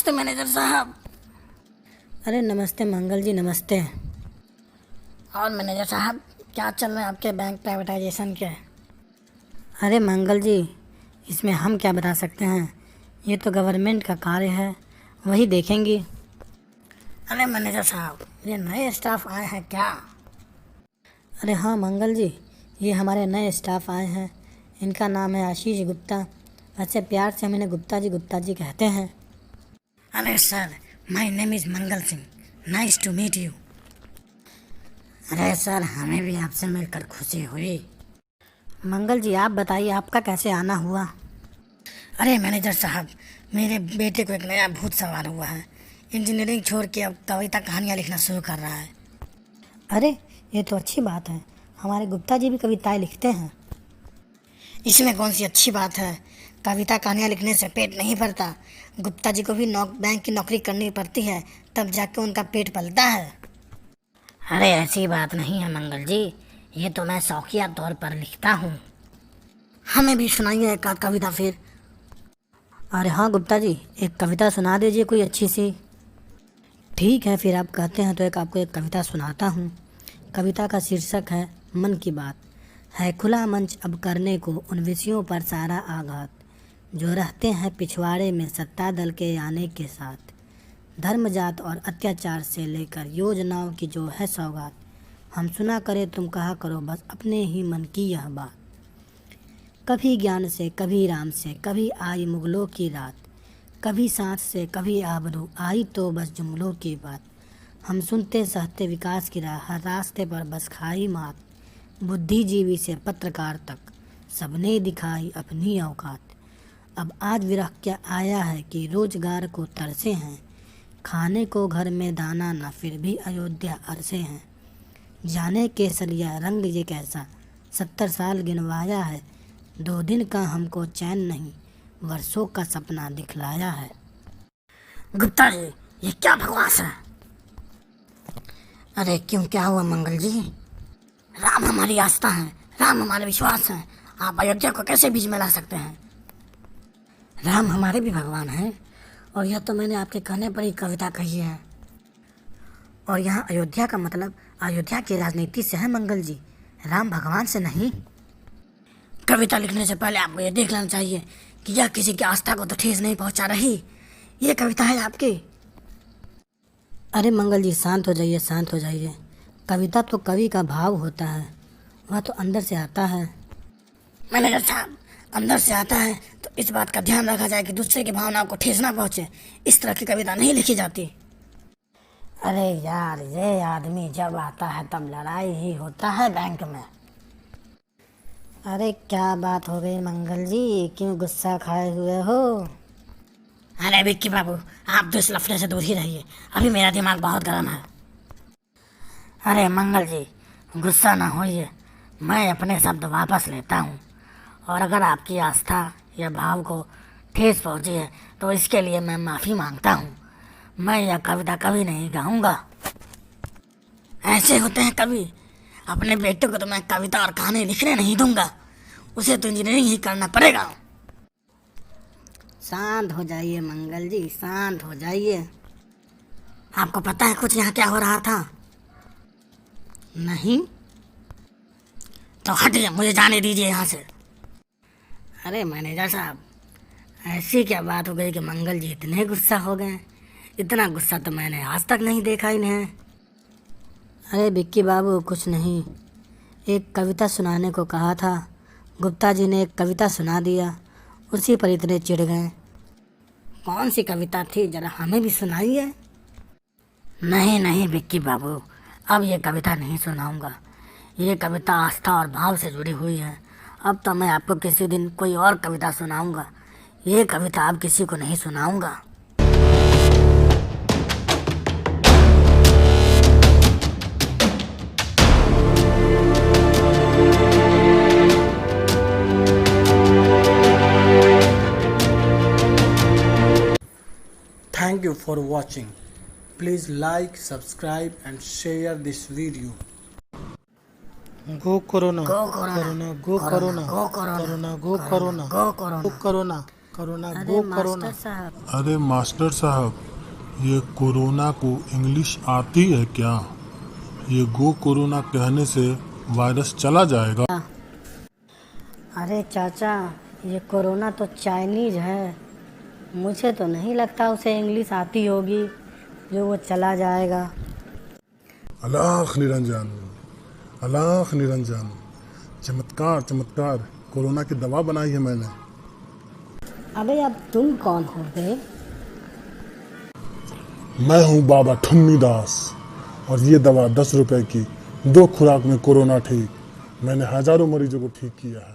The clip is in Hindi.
नमस्ते मैनेजर साहब। अरे नमस्ते मंगल जी, नमस्ते। और मैनेजर साहब, क्या चल रहा है आपके बैंक प्राइवेटाइजेशन के? अरे मंगल जी, इसमें हम क्या बता सकते हैं, ये तो गवर्नमेंट का कार्य है, वही देखेंगी। अरे मैनेजर साहब, ये नए स्टाफ आए हैं क्या? अरे हाँ मंगल जी, ये हमारे नए स्टाफ आए हैं। इनका नाम है आशीष गुप्ता। वैसे प्यार से हम इन्हें गुप्ता जी कहते हैं। अरे sir, my name is Mangal Singh, nice to meet you. अरे सर, हमें भी आपसे मिलकर खुशी हुई। मंगल जी आप बताइए, आपका कैसे आना हुआ? अरे मैनेजर साहब, मेरे बेटे को एक नया भूत सवार हुआ है। इंजीनियरिंग छोड़ के अब कविता कहानियाँ लिखना शुरू कर रहा है। अरे ये तो अच्छी बात है, हमारे गुप्ता जी भी कविताएं लिखते हैं। इसमें कौन सी अच्छी बात है? कविता कहानियाँ लिखने से पेट नहीं भरता। गुप्ता जी को भी बैंक की नौकरी करनी पड़ती है, तब जाके उनका पेट पलता है। अरे ऐसी बात नहीं है मंगल जी, ये तो मैं शौकिया तौर पर लिखता हूँ। हमें भी सुनाइए एक आध कविता फिर। अरे हाँ गुप्ता जी, एक कविता सुना दीजिए कोई अच्छी सी। ठीक है, फिर आप कहते हैं तो आपको एक कविता सुनाता हूँ। कविता का शीर्षक है मन की बात। है खुला मंच अब करने को उन विषयों पर सारा आघात, जो रहते हैं पिछवाड़े में सत्ता दल के आने के साथ। धर्म जात और अत्याचार से लेकर योजनाओं की जो है सौगात, हम सुना करे तुम कहा करो बस अपने ही मन की यह बात। कभी ज्ञान से कभी राम से कभी आई मुगलों की रात, कभी सांस से कभी आबरू आई तो बस जुमलों की बात। हम सुनते सहते विकास की राह, हर रास्ते पर बस खाई मात। बुद्धिजीवी से पत्रकार तक सबने दिखाई अपनी औकात। अब आज विरह क्या आया है कि रोजगार को तरसे हैं, खाने को घर में दाना न फिर भी अयोध्या अरसे हैं। जाने केसरिया रंग ये कैसा 70 साल गिनवाया है, 2 दिन का हमको चैन नहीं वर्षों का सपना दिखलाया है। गुप्ता जी, ये क्या बकवास है? अरे क्यों, क्या हुआ मंगल जी? राम हमारी आस्था है, राम हमारे विश्वास है। आप अयोध्या को कैसे बीच में ला सकते हैं? राम हमारे भी भगवान हैं, और यह तो मैंने आपके कहने पर ही कविता कही है। और यहाँ अयोध्या का मतलब अयोध्या की राजनीति से है मंगल जी, राम भगवान से नहीं। कविता लिखने से पहले आपको ये देख लेना चाहिए कि यह किसी की आस्था को तो ठेस नहीं पहुंचा रही। ये कविता है आपकी। अरे मंगल जी शांत हो जाइए, शांत हो जाइए। कविता तो कवि का भाव होता है, वह तो अंदर से आता है। मैनेजर साहब, अंदर से आता है तो इस बात का ध्यान रखा जाए कि दूसरे की भावनाओं को ठेस ना पहुंचे। इस तरह की कविता नहीं लिखी जाती। अरे यार, ये आदमी जब आता है तब लड़ाई ही होता है बैंक में। अरे क्या बात हो गई मंगल जी, क्यों गुस्सा खाए हुए हो? अरे विक्की बाबू, आप तो इस लफड़े से दूर ही रहिए, अभी मेरा दिमाग बहुत गर्म है। अरे मंगल जी, गुस्सा ना होइए, मैं अपने शब्द वापस लेता हूँ। और अगर आपकी आस्था या भाव को ठेस पहुँची है तो इसके लिए मैं माफ़ी मांगता हूँ। मैं यह कविता कभी नहीं गाऊंगा। ऐसे होते हैं कवि। अपने बेटे को तो मैं कविता और कहानी लिखने नहीं दूंगा, उसे तो इंजीनियरिंग ही करना पड़ेगा। शांत हो जाइए मंगल जी, शांत हो जाइए। आपको पता है कुछ यहाँ क्या हो रहा था? नहीं। तो हटिए, मुझे जाने दीजिए यहाँ से। अरे मैनेजर साहब, ऐसी क्या बात हो गई कि मंगल जी इतने गुस्सा हो गए? इतना गुस्सा तो मैंने आज तक नहीं देखा इन्हें। अरे विक्की बाबू कुछ नहीं, एक कविता सुनाने को कहा था, गुप्ता जी ने एक कविता सुना दिया, उसी पर इतने चिढ़ गए। कौन सी कविता थी, जरा हमें भी सुनाइए। नहीं नहीं विक्की बाबू, अब ये कविता नहीं सुनाऊंगा। ये कविता आस्था और भाव से जुड़ी हुई है। अब तो मैं आपको किसी दिन कोई और कविता सुनाऊंगा। ये कविता अब किसी को नहीं सुनाऊंगा। Thank you for watching. Please like, subscribe and share this video. Go Corona, Go Corona, Corona, go Corona, Go Corona, Corona, go Corona, Go Corona. go Corona. Corona अरे गो कोरोना। मास्टर साहब, अरे मास्टर साहब, ये कोरोना को इंग्लिश आती है क्या? ये गो कोरोना कहने से वायरस चला जाएगा? अरे चाचा, ये कोरोना तो चाइनीज है। मुझे तो नहीं लगता उसे इंग्लिश आती होगी जो वो चला जाएगा। अलाख निरंजन, अलाख निरंजन, चमत्कार चमत्कार, कोरोना की दवा बनाई है मैंने। अबे अब तुम कौन हो बे? मैं हूँ बाबा ठुन्नी दास, और ये दवा 10 रुपए की, 2 खुराक में कोरोना ठीक। मैंने हजारों मरीजों को ठीक किया है।